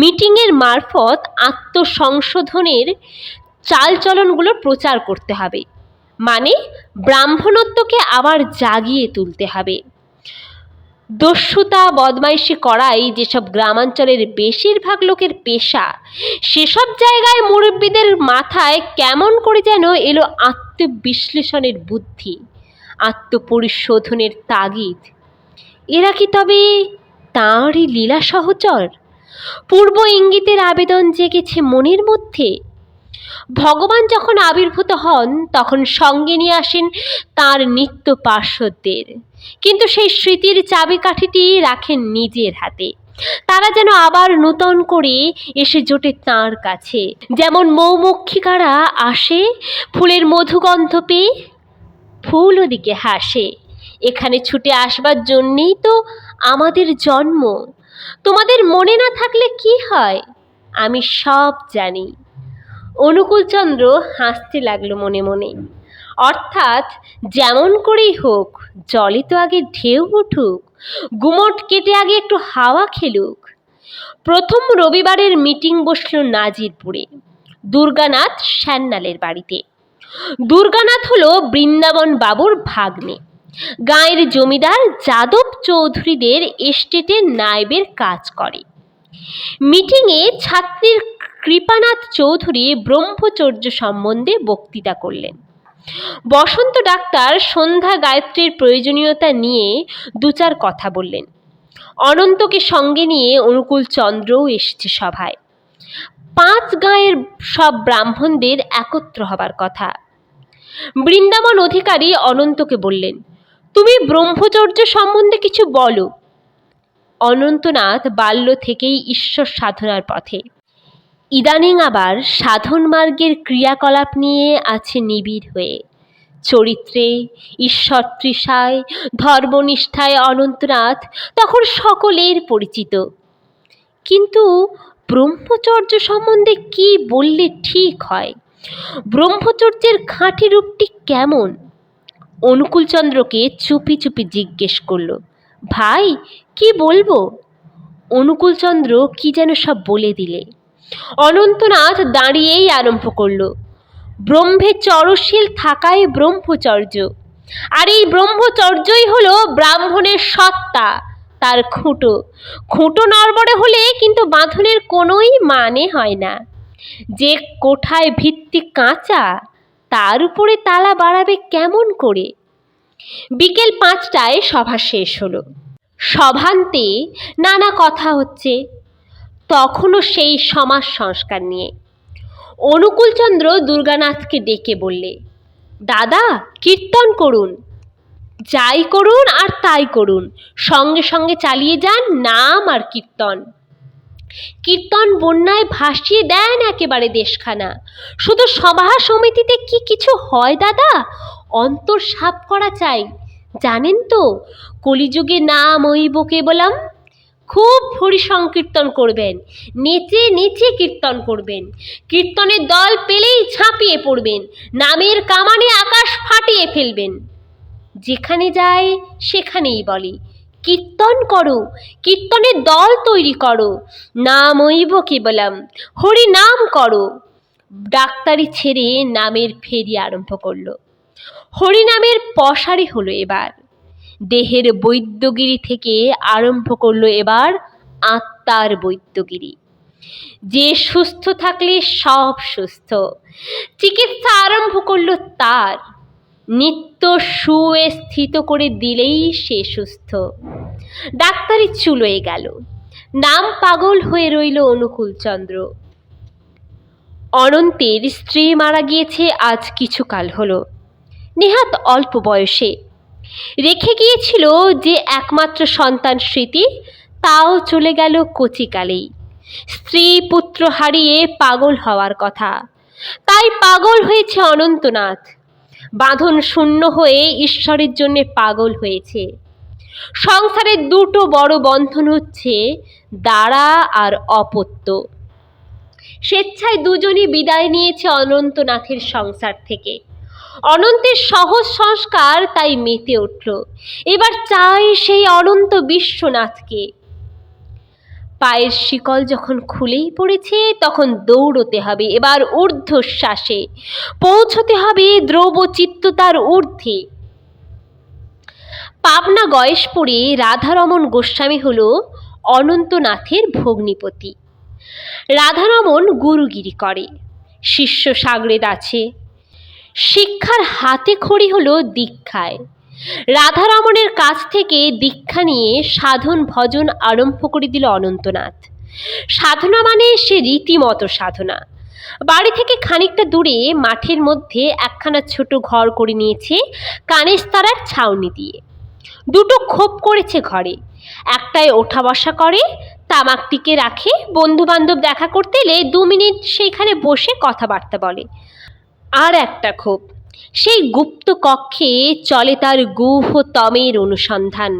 মিটিংয়ের মারফত আত্মসংশোধনের চালচলনগুলো প্রচার করতে হবে, মানে ব্রাহ্মণত্বকে আবার জাগিয়ে তুলতে হবে। দস্যুতা বদমাইশি করাই যেসব গ্রামাঞ্চলের বেশিরভাগ লোকের পেশা, সেসব জায়গায় মুরব্বীদের মাথায় কেমন করে যেন এলো আত্মবিশ্লেষণের বুদ্ধি, আত্মপরিশোধনের তাগিদ। এরা কি তবে তাঁরই লীলা সহচর? পূর্ব ইঙ্গিতের আবেদন জেগেছে মনের মধ্যে। ভগবান যখন আবির্ভূত হন তখন সঙ্গে নিয়ে আসেন তাঁর নিত্য পার্শ্বদের, কিন্তু সেই স্মৃতির চাবিকাঠিটি রাখেন নিজের হাতে। তারা যেন আবার নূতন করে এসে জোটে তাঁর কাছে। যেমন মৌমক্ষিকারা আসে ফুলের মধুগন্ধ পেয়ে, ফুল ওদিকে হাসে। এখানে ছুটে আসবার জন্যেই তো আমাদের জন্ম। তোমাদের মনে না থাকলে কি হয়, আমি সব জানি। অনুকূলচন্দ্র হাসতে লাগলো মনে মনে। অর্থাৎ যেমন করেই হোক, জলে তো আগে ঢেউ উঠুক, গুমট কেটে আগে একটু হাওয়া খেলুক। প্রথম রবিবারের মিটিং বসল নাজিরপুরে, দুর্গানাথ সান্যালের বাড়িতে। দুর্গানাথ হলো বৃন্দাবন বাবুর ভাগ্নে। গাঁয়ের জমিদার যাদব চৌধুরীদের এস্টেটে নায়েবের কাজ করে। মিটিংয়ে ছাত্রীর কৃপানাথ চৌধুরী ব্রহ্মচর্য সম্বন্ধে বক্তৃতা করলেন। বসন্ত ডাক্তার সন্ধ্যা গায়ত্রীর প্রয়োজনীয়তা নিয়ে দু চার কথা বললেন। অনন্তকে সঙ্গে নিয়ে অনুকূল চন্দ্রও এসেছে সভায়। 5 গাঁয়ের সব ব্রাহ্মণদের একত্র হবার কথা। বৃন্দাবন অধিকারী অনন্তকে বললেন, তুমি ব্রহ্মচর্য সম্বন্ধে কিছু বলো। অনন্তনাথ বাল্য থেকেই ঈশ্বর সাধনার পথে, ইদানিং আবার সাধন মার্গের ক্রিয়াকলাপ নিয়ে আছে নিবিড় হয়ে। চরিত্রে, ঈশ্বর তৃষায়, ধর্মনিষ্ঠায় অনন্তনাথ তখন সকলের পরিচিত। কিন্তু ব্রহ্মচর্য সম্বন্ধে কি বললে ঠিক হয়? ব্রহ্মচর্যের খাঁটি রূপটি কেমন? অনুকূলচন্দ্রকে চুপি চুপি জিজ্ঞেস করল, ভাই কি বলবো? অনুকূলচন্দ্র কি যেন সব বলে দিলে। অনন্তনাথ দাঁড়িয়েই আরম্ভ করল, ব্রহ্মে চরশীল থাকাই ব্রহ্মচর্য, আর এই ব্রহ্মচর্যই হলো ব্রাহ্মণের সত্তা, তার খুঁটো। খুঁটো নড়বড়ে হলে কিন্তু বাঁধনের কোনোই মানে হয় না। যে কোঠায় ভিত্তি কাঁচা, তার উপরে তালা বাড়াবে কেমন করে? বিকেল 5টায় সভা শেষ হলো। সভান্তে নানা কথা হচ্ছে, তখনও সেই সমাজ সংস্কার নিয়ে। অনুকূলচন্দ্র দুর্গানাথকে ডেকে বললে, দাদা কীর্তন করুন। যাই করুন আর তাই করুন, সঙ্গে সঙ্গে চালিয়ে যান নাম আর কীর্তন। কীর্তন বন্যায় ভাসিয়ে দেন একেবারে দেশখানা। শুধু সভা সমিতিতে কি কিছু হয় দাদা? অন্তর সাফ করা চাই, জানেন তো? কলিযুগে নাম ওইব কেবলম। খুব হরি সংকীর্তন করবেন, নেচে নেচে কীর্তন করবেন। কীর্তনের দল পেলেই ঝাঁপিয়ে পড়বেন, নামের কামানে আকাশ ফাটিয়ে ফেলবেন। যেখানে যায় সেখানেই বলে, কীর্তন করো, কীর্তনের দল তৈরি করো, নাম ওইব কেবলম, হরি নাম করো। ডাক্তারি ছেড়ে নামের ফেরি আরম্ভ করলো। হরিনামের পসারি হলো এবার। দেহের বৈদ্যগিরি থেকে আরম্ভ করলো এবার আত্মার বৈদ্যগিরি। যে সুস্থ থাকলে সব সুস্থ। চিকিৎসা আরম্ভ করলো তার। নিত্য শুয়ে স্থিত করে দিলেই সে সুস্থ। ডাক্তারি চুলোয় গেল। নাম পাগল হয়ে রইল অনুকূলচন্দ্র। অনন্তের স্ত্রী মারা গিয়েছে আজ কিছুকাল হলো, নেহাত অল্প বয়সে। রেখে গিয়েছিল যে একমাত্র সন্তান স্মৃতি, তাও চলে গেল কচিকালেই। স্ত্রী পুত্র হারিয়ে পাগল হওয়ার কথা, তাই পাগল হয়েছে অনন্তনাথ। বাঁধন শূন্য হয়ে ঈশ্বরের জন্য পাগল হয়েছে। সংসারের দুটো বড় বন্ধন হচ্ছে দ্বারা আর অপত্য। স্বেচ্ছায় দুজনই বিদায় নিয়েছে অনন্তনাথের সংসার থেকে। অনন্তের সহজ সংস্কার তাই মেতে উঠল। এবার চাই সেই অনন্ত বিশ্বনাথকে। পায়ের শিকল যখন খুলেই পড়েছে, তখন দৌড়তে হবে এবার ঊর্ধ্বশ্বাসে, পৌঁছতে হবে দ্রবচিত্ততার ঊর্ধ্বে। পাবনা গয়েশপুরে রাধারমণ গোস্বামী হল অনন্তনাথের ভগ্নিপতি। রাধারমণ গুরুগিরি করে, শিষ্য সাগরেদ আছে। শিক্ষার হাতে খড়ি হলো দীক্ষায়। রাধারমণের কাছ থেকে দীক্ষা নিয়ে সাধন ভজন আরম্ভ করে দিল অনন্তনাথ। সাধনা মানে সে রীতিমতো সাধনা। বাড়ি থেকে খানিকটা দূরে মাঠের মধ্যে একখানা ছোট ঘর করে নিয়েছে কানেস্তারার ছাউনি দিয়ে। দুটো খোপ করেছে ঘরে, একটায় ওঠা বসা করে, তামাকটিকে রাখে। বন্ধু বান্ধব দেখা করতে এলে 2 মিনিট সেইখানে বসে কথাবার্তা বলে। আর একটা খোপ, সেই গুপ্ত কক্ষে চলে তার গুহতমের অনুসন্ধান।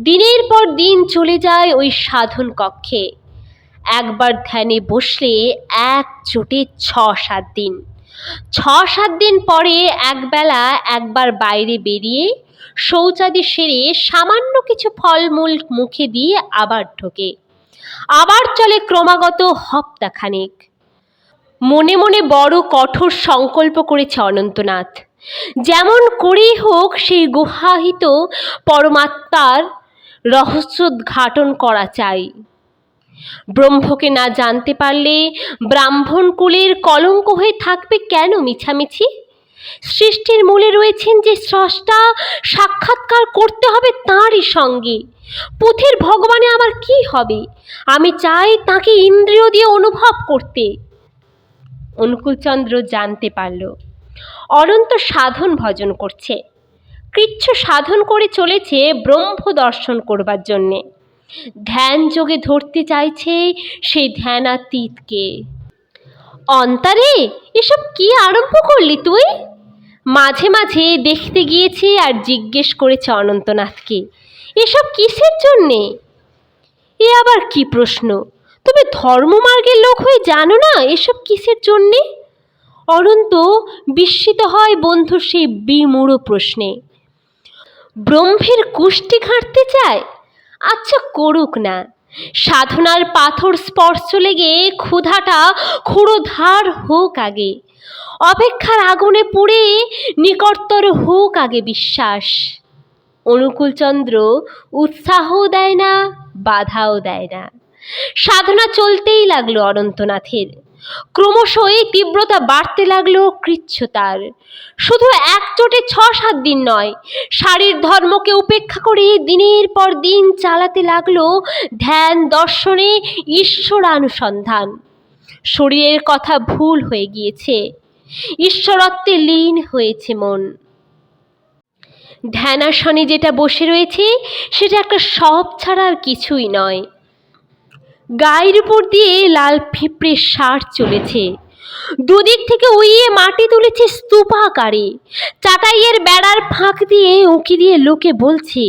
দিনের পর দিন চলে যায় ওই সাধন কক্ষে। একবার ধ্যানে বসলে এক চোটে 6-7 দিন। 6-7 দিন পরে একবেলা একবার বাইরে বেরিয়ে শৌচাদি সেরে সামান্য কিছু ফলমূল মুখে দিয়ে আবার ঢোকে। আবার চলে ক্রমাগত হপ্তাখানেক। মনে মনে বড় কঠোর সংকল্প করেছে অনন্তনাথ, যেমন করেই হোক সেই গুহাহিত পরমাত্মার রহস্যোদ্ঘাটন করা চাই। ব্রহ্মকে না জানতে পারলে ব্রাহ্মণ কুলের কলঙ্ক হয়ে থাকবে কেন মিছামিছি? সৃষ্টির মূলে রয়েছেন যে স্রষ্টা, সাক্ষাৎকার করতে হবে তাঁরই সঙ্গে। পথের ভগবানে আমার কি হবে? আমি চাই তাকে ইন্দ্রিয় দিয়ে অনুভব করতে। অনুকূলচন্দ্র জানতে পারল অনন্ত সাধন ভজন করছে, কৃচ্ছ সাধন করে চলেছে ব্রহ্ম দর্শন করবার জন্যে। ধ্যান যোগে ধরতে চাইছে সেই ধ্যানাতীতকে। অন্তরে এসব কি আরম্ভ করলি তুই? মাঝে মাঝে দেখতে গিয়েছে আর জিজ্ঞেস করেছে অনন্তনাথকে, এসব কিসের জন্যে? এ আবার কি প্রশ্ন? তবে ধর্মমার্গের লোক হয়ে জানো না এসব কিসের জন্যে? অনন্ত বিস্মিত হয় বন্ধুর সেই বিমূঢ় প্রশ্নে। ব্রহ্মের কুষ্টি ঘাঁটতে চায়? আচ্ছা করুক না, সাধনার পাথর স্পর্শ লেগে ক্ষুধাটা ক্ষুরোধার হোক আগে, অপেক্ষার আগুনে পুড়ে নিকটতর হোক আগে বিশ্বাস। অনুকূলচন্দ্র উৎসাহও দেয় না, বাধাও দেয় না। সাধনা চলতেই লাগলো অনন্তনাথের। ক্রমশ এই তীব্রতা বাড়তে লাগলো কৃচ্ছতার। শুধু একচোটে 6-7 দিন নয়, শারীর ধর্মকে উপেক্ষা করে দিনের পর দিন চালাতে লাগলো ধ্যান দর্শনে ঈশ্বরানুসন্ধান। শরীরের কথা ভুল হয়ে গিয়েছে, ঈশ্বরত্বে লীন হয়েছে মন। ধ্যানাসনে যেটা বসে রয়েছে সেটা একটা সব ছাড়া আর কিছুই নয়। গায়ের উপর দিয়ে লাল ফিপড়ে সার চলেছে, দুদিক থেকে উইয়ে মাটি তুলেছে স্তূপাকারে। চাটাইয়ের বেড়ার ফাঁক দিয়ে উঁকি দিয়ে লোকে বলছে,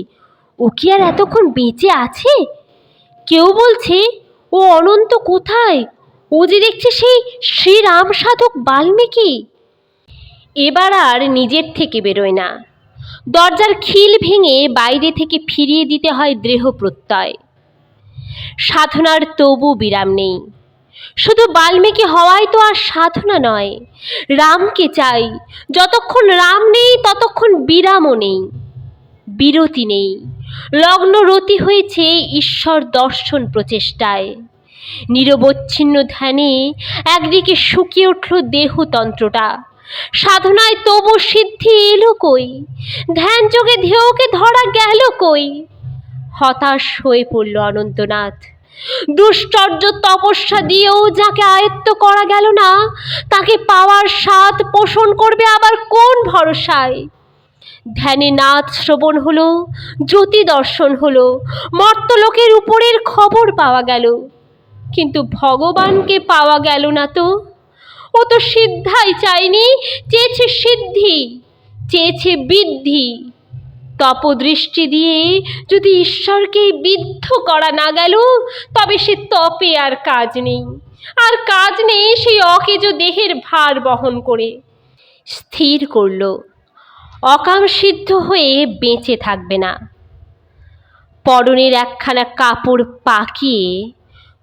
ও কি আর এতক্ষণ বেঁচে আছে? কেউ বলছে, ও অনন্ত কোথায়? ও যে দেখছে সেই শ্রীরাম সাধক বাল্মীকি। এবার আর নিজের থেকে বেরোয় না, দরজার খিল ভেঙে বাইরে থেকে ফিরিয়ে দিতে হয় দেহ প্রত্যয়। সাধনার তবু বিরাম নেই। শুধু বাল্মীকি হওয়াই তো আর সাধনা নয়, রামকে চাই। যতক্ষণ রাম নেই ততক্ষণ বিরামও নেই, বিরতি নেই। লগ্ন রতি হয়েছে ঈশ্বর দর্শন প্রচেষ্টায়। নিরবচ্ছিন্ন ধ্যানে একদিকে শুকিয়ে উঠল দেহতন্ত্রটা। সাধনায় তবু সিদ্ধি এলো কই? ধ্যান যোগে ধ্যেয়কে ধরা গেল কই? হতাশ হয়ে পড়ল অনন্তনাথ। দুশ্চর্য তপস্যা দিয়েও যাকে আয়ত্ত করা গেল না, তাকে পাওয়ার স্বাদ পোষণ করবে আবার কোন ভরসায়? ধ্যানে নাদ শ্রবণ হলো, জ্যোতি দর্শন হলো, মর্তলোকের উপরের খবর পাওয়া গেল, কিন্তু ভগবানকে পাওয়া গেল না তো। ও তো সিদ্ধাই চায়নি, চেয়েছে সিদ্ধি, চেয়েছে বিদ্ধি। তপদৃষ্টি দিয়ে যদি ঈশ্বরকে বিদ্ধ করা না গেল, তবে সে তপে আর কাজ নেই, আর কাজ নেই সেই অকেজো দেহের ভার বহন করে। স্থির করল অকাম সিদ্ধ হয়ে বেঁচে থাকবে না। পরনের একখানা কাপড় পাকিয়ে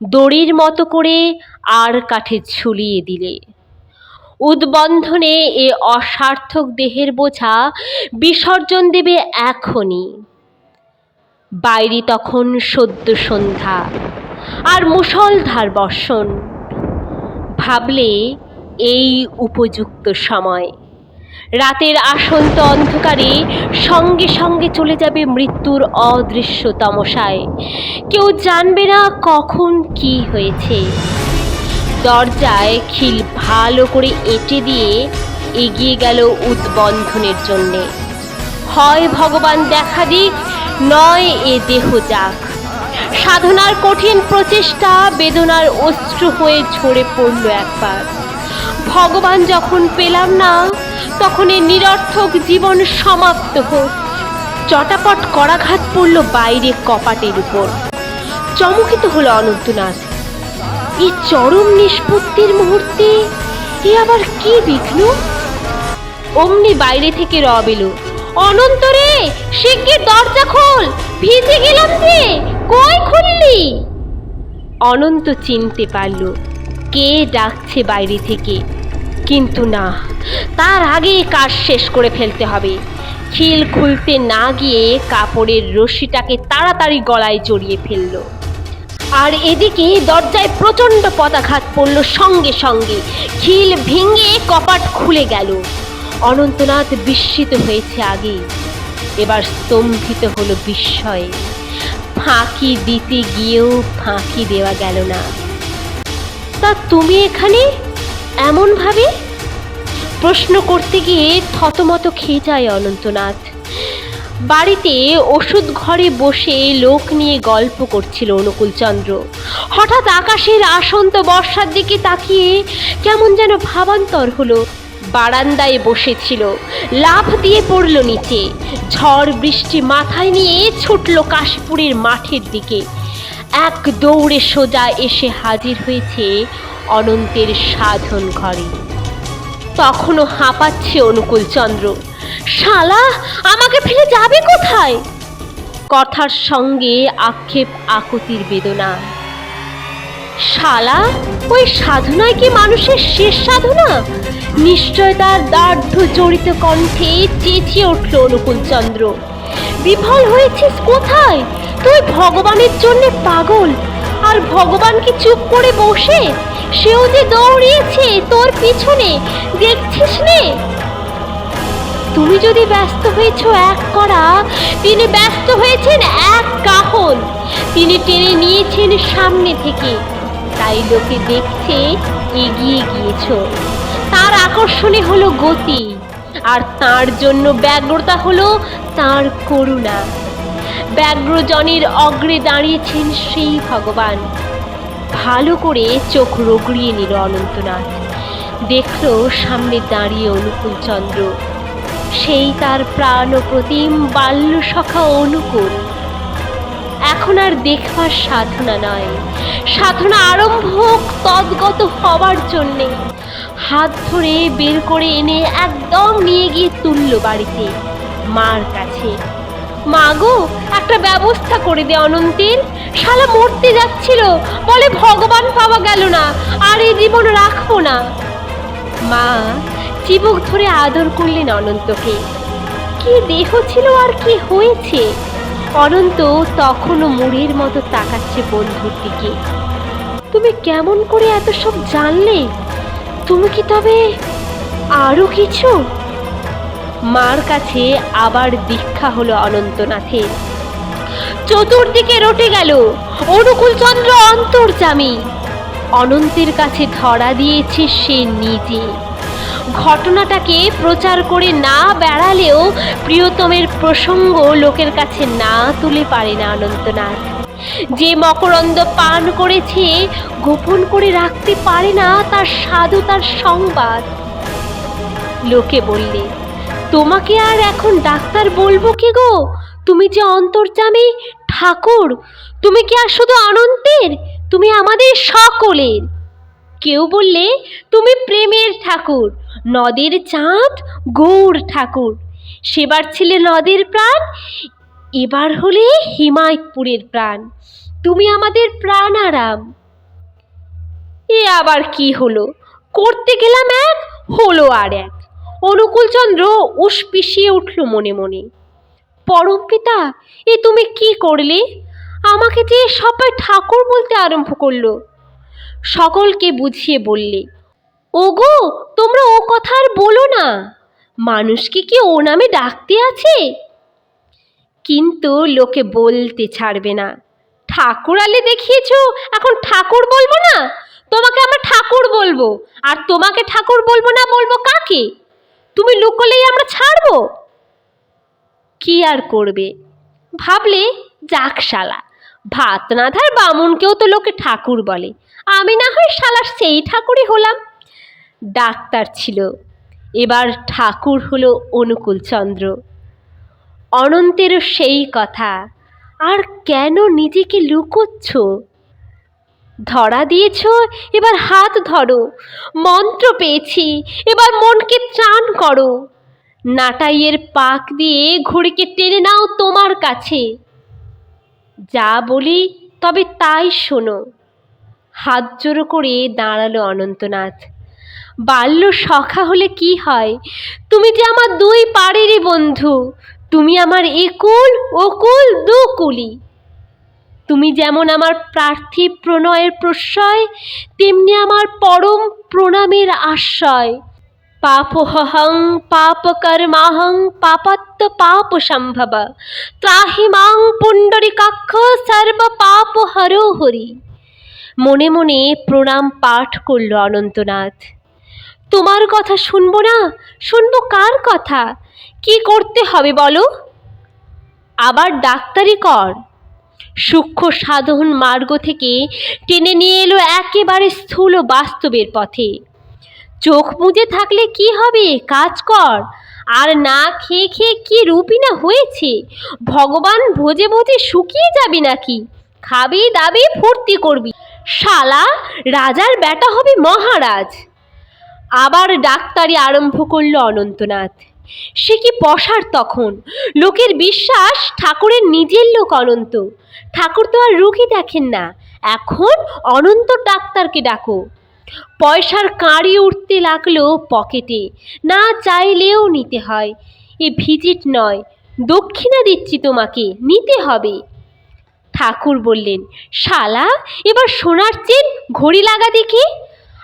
দড়ির মতো করে আর কাঠে ঝুলিয়ে দিলে উদ্বন্ধনে এ অসার্থক দেহের বোঝা বিসর্জন দেবে এখনই। বাইরে তখন সদ্য সন্ধ্যা আর মুষলধার বর্ষণ। ভাবলে এই উপযুক্ত সময়। রাতের আসন্ত অন্ধকারে সঙ্গে সঙ্গে চলে যাবে মৃত্যুর অদৃশ্য তমসায়। কেউ জানবে না কখন কি হয়েছে। দরজায় খিল ভালো করে এঁটে দিয়ে এগিয়ে গেল উদ্বন্ধনের জন্যে। হয় ভগবান দেখা দিক, নয় এ দেহ যাক। সাধনার কঠিন প্রচেষ্টা বেদনার অশ্রু হয়ে ঝরে পড়ল একবার। ভগবান যখন পেলাম না, তখন এ নিরর্থক জীবন সমাপ্ত হোক। চটাপট করাঘাত পড়ল বাইরে কপাটের উপর। চমকিত হলো অনন্তনাথ। এই চরম নিষ্পত্তির মুহূর্তে এ আবার কি বিঘ্ন? অমনি বাইরে থেকে রব এলো, অনন্ত রে, শিগগির দরজা খোল, ভিজে গেলাম যে, কই খুললি? অনন্ত চিনতে পারল কে ডাকছে বাইরে থেকে, কিন্তু না, তার আগে কাজ শেষ করে ফেলতে হবে। খিল খুলতে না গিয়ে কাপড়ের রশিটাকে তাড়াতাড়ি গলায় জড়িয়ে ফেলল। আর এদিকে দরজায় প্রচণ্ড পদাঘাত পড়ল সঙ্গে সঙ্গে। খিল ভেঙে কপাট খুলে গেল। অনন্তনাথ বিস্মিত হয়েছে আগেই, এবার স্তম্ভিত হলো বিস্ময়ে। ফাঁকি দিতে গিয়েও ফাঁকি দেওয়া গেল না। তা তুমি এখানে এমন ভাবে? প্রশ্ন করতে গিয়ে থতমত খেয়ে যায় অনন্তনাথ। বাড়িতে ওষুধ ঘরে বসে লোক নিয়ে গল্প করছিল অনুকূলচন্দ্র। হঠাৎ আকাশের আসন্ত বর্ষার দিকে তাকিয়ে কেমন যেন ভাবান্তর হলো। বারান্দায় বসেছিল, লাফ দিয়ে পড়ল নিচে। ঝড় বৃষ্টি মাথায় নিয়ে ছুটল কাশীপুরের মাঠের দিকে। এক দৌড়ে সোজা এসে হাজির হয়েছে অনন্তের সাধন ঘরে। তখনও হাঁপাচ্ছে অনুকূলচন্দ্র। শালা, আমাকে ফেলে যাবে কোথায়? কথার সঙ্গে আক্ষেপ আকুতির বেদনা। শালা, ওই সাধনায় কি মানুষের শেষ সাধনা? নিশ্চয়তার দার্ঢ্য জড়িত কণ্ঠে চেঁচিয়ে উঠল অনুকূলচন্দ্র। বিফল হয়েছিস কোথায়? তুই ভগবানের জন্য পাগল, আর ভগবান কি চুপ করে বসে? সেও যে দৌড়িয়েছে তোর পিছনে, দেখছিস নে? তুমি যদি ব্যস্ত হয়েছ এক করা, তিনি ব্যস্ত হয়েছেন এক কাহন। তিনি টেনে নিয়েছেন সামনে থেকে, তাই লোকে দেখছে এগিয়ে গিয়েছ। তার আকর্ষণে হলো গতি, আর তার জন্য ব্যগ্রতা হলো তার করুণা। ব্যগ্রজনের অগ্রে দাঁড়িয়েছেন সেই ভগবান। ভালো করে চোখ রগড়িয়ে নিল অনন্তনাথ। দেখল সামনে দাঁড়িয়ে অনুকূলচন্দ্র, সেই তার প্রাণপ্রতিম বাল্যসখা অনুকূল। এখন আর দেখবার সাধনা নয়, সাধনা আরম্ভ হোক তদ্গত হবার জন্যে। হাত ধরে বের করে এনে একদম নিয়ে গিয়ে তুলল বাড়িতে, মার কাছে। মা গো, একটা ব্যবস্থা করে দে অনন্তের। শালা মরতে যাচ্ছিল, বলে ভগবান পাওয়া গেল না, আর এই জীবন রাখবো না। মা চিবুক ধরে আদর করলেন অনন্তকে। কি দেহ ছিল আর কি হয়েছে? অনন্ত তখনও মুড়ের মতো তাকাচ্ছে বন্ধুর দিকে। তুমি কেমন করে এত সব জানলে? তুমি কি তবে আরো কিছু? মার কাছে আবার দীক্ষা হলো অনন্তনাথের। চতুর্দিকে রটে গেল অনুকূলচন্দ্র অন্তর্যামী। অনন্তের কাছে ধরা দিয়েছে সে নিজে। ঘটনাটাকে প্রচার করে না বেড়ালেও প্রিয়তমের প্রসঙ্গ লোকের কাছে না তুলে পারে না অনন্তনাথ। যে মকরন্দ পান করেছে গোপন করে রাখতে পারে না তার সাধু, তার সংবাদ। লোকে বললে, তোমাকে আর এখন ডাক্তার বলবো কি গো? তুমি যে অন্তর্যামী ঠাকুর, তুমি কি আর শুধু অনন্তের? তুমি আমাদের সকলের। কেউ বললে, তুমি প্রেমের ঠাকুর, নদের চাঁদ, গৌর ঠাকুর। সেবার ছিলে নদের প্রাণ, এবার হলে হিমায়তপুরের প্রাণ। তুমি আমাদের প্রাণ আরাম। এ আবার কি হলো? করতে গেলাম এক, হলো আর এক। অনুকূলচন্দ্র উসপিসিয়ে উঠল মনে মনে। পরমপিতা, এ তুমি কি করলে? আমাকে যে সবাই ঠাকুর বলতে আরম্ভ করলো। সকলকে বুঝিয়ে বললে, ওগো, তোমরা ও কথা আর বলো না। মানুষকে কি ও নামে ডাকতে আছে? কিন্তু লোকে বলতে ছাড়বে না। ঠাকুর আলে দেখিয়েছ, এখন ঠাকুর বলবো না? তোমাকে আমরা ঠাকুর বলবো, আর তোমাকে ঠাকুর বলবো না বলবো কাকে? তুমি লুকোলেই আমরা ছাড়বো? কি আর করবে? ভাবলে, যাক শালা, ভাত রাঁধার বামুনকেও তো লোকে ঠাকুর বলে, আমি না হয় শালার সেই ঠাকুরই হলাম। ডাক্তার ছিল, এবার ঠাকুর হলো অনুকূলচন্দ্র। অনন্তেরও সেই কথা। আর কেন নিজেকে লুকোচ্ছ? ধরা দিয়েছ, এবার হাত ধরো। মন্ত্র পেয়েছি, এবার মনকে ত্রাণ করো। নাটাইয়ের পাক দিয়ে ঘড়িকে টেনে নাও তোমার কাছে। যা বলি তবে তাই শোনো। হাত জোড়ো করে দাঁড়ালো অনন্তনাথ। বাল্য সখা হলে কি হয়? তুমি যে আমার দুই পাড়েরই বন্ধু, তুমি আমার একুল ওকুল দুকুলি। তুমি যেমন আমার পার্থিব প্রণয়ের প্রশ্রয়, তেমনি আমার পরম প্রণামের আশ্রয়। পাপহং পাপকর্মাহং পাপত্ব পাপ সম্ভব ত্রাহি মাং পুণ্ডরীকাক্ষ সর্ব পাপ হরো হরি। মনে মনে প্রণাম পাঠ করল অনন্তনাথ। তোমার কথা শুনবো না? শুনবো কার কথা? কি করতে হবে বলো? আবার ডাক্তারি কর। সূক্ষ্ম সাধন মার্গ থেকে টেনে নিয়ে এলো একেবারে স্থূল বাস্তবের পথে। চোখ মুজে থাকলে কি হবে? কাজ কর। আর না খেয়ে খেয়ে কি রূপই না হয়েছে! ভগবান ভোজে ভোজে শুকিয়ে যাবি নাকি? খাবি দাবি ফুর্তি করবি, শালা রাজার বেটা হবে মহারাজ। আবার ডাক্তারি আরম্ভ করল অনন্তনাথ। সে কি পসার তখন! লোকের বিশ্বাস ঠাকুরের নিজের লোক অনন্ত। ঠাকুর তো আর রুগী দেখেন না, এখন অনন্ত ডাক্তারকে ডাকো। পয়সার কাঁড়ি উঠতে লাগলো পকেটে। না চাইলেও নিতে হয়। এ ভিজিট নয়, দক্ষিণা দিচ্ছি তোমাকে, নিতে হবে। ঠাকুর বললেন, শালা এবার সোনার চেন ঘড়ি লাগা দেখি।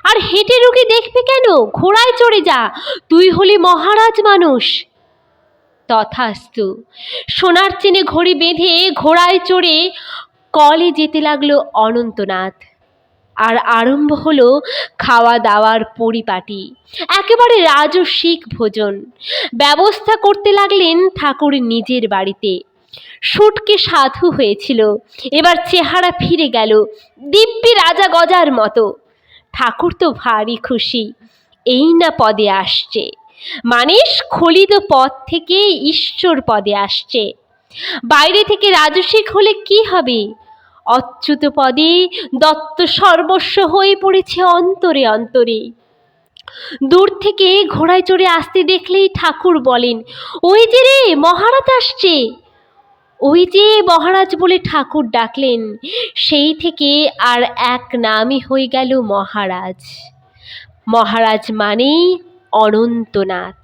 আর হেঁটে রুগী দেখবে কেন? ঘোড়ায় চড়ে যা, তুই হলি মহারাজ মানুষ। তথাস্তু। সোনার চেনে ঘড়ি বেঁধে ঘোড়ায় চড়ে কলে যেতে লাগলো অনন্তনাথ। আর আরম্ভ হলো খাওয়া দাওয়ার পরিপাটি, একেবারে রাজস্বিক ভোজন। ব্যবস্থা করতে লাগলেন ঠাকুর নিজের বাড়িতে। শুটকে সাধু হয়েছিল, এবার চেহারা ফিরে গেল দিব্যি রাজা গজার মতো। ঠাকুর তো ভারী খুশি, এই না পদে আসছে। মানে স্খলিত পদ থেকে ঈশ্বর পদে আসছে। বাইরে থেকে রাজস্বিক হলে কি হবে? অচ্যুত পদে দত্ত সর্বস্ব হয়ে পড়েছে অন্তরে অন্তরে। দূর থেকে ঘোড়ায় চড়ে আসতে দেখলেই ঠাকুর বলেন, ওই যে রে মহারাজ আসছে। ওই যে মহারাজ বলে ঠাকুর ডাকলেন। সেই থেকে আর এক নামই হয়ে গেল মহারাজ। মহারাজ মানেই অনন্তনাথ।